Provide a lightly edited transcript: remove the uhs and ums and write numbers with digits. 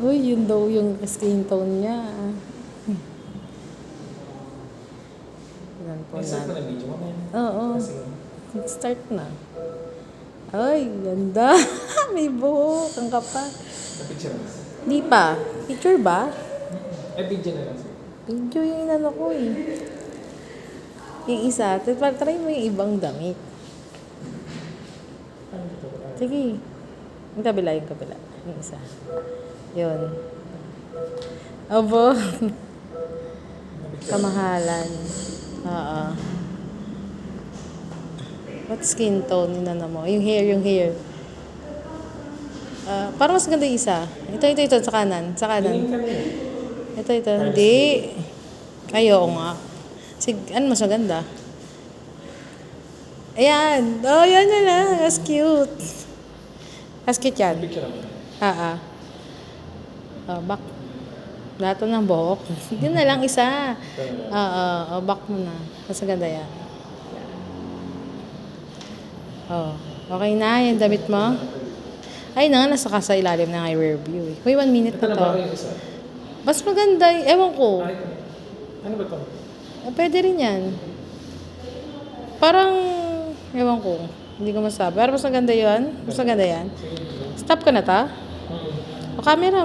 Uy, yun daw yung skin tone niya. Yan po May start na. mo na video mo, man. Oo. Kasi, Start na. Ay, ganda. May buhok. Ang kapal. na-picture mo. Di pa. Picture ba? Ay, video na lang. Video yung inano ko eh. Yung isa. Try mo yung ibang damit. Sige. Yung kabila. Yung isa. Yun. Abo. Kamahalan. Oo. What skin tone inano mo? Yung hair. Parang mas ganda yung isa. Ito. Sa kanan. Tingin ka na yun. Ito. Hindi. Ayaw nga. Ano mas maganda? Ayan. Oh, yan na lang. That's cute. That's cute yan. Picture mo. Back. Lahat ng buhok. Yun na lang isa. Back mo na. Mas maganda yan. Okay na. Yung damit mo. Ay na, nasa ka sa ilalim ng rear view. Uy, 1 minute Ito na na to. ba yung isa? Mas maganda. Ewan ko. Ah, ito. Ano ba ito? Pwede rin yan. Parang, ewan ko. Hindi ko masabi. Pero mas maganda yun. Mas maganda yan. Stop ka na ta? O camera.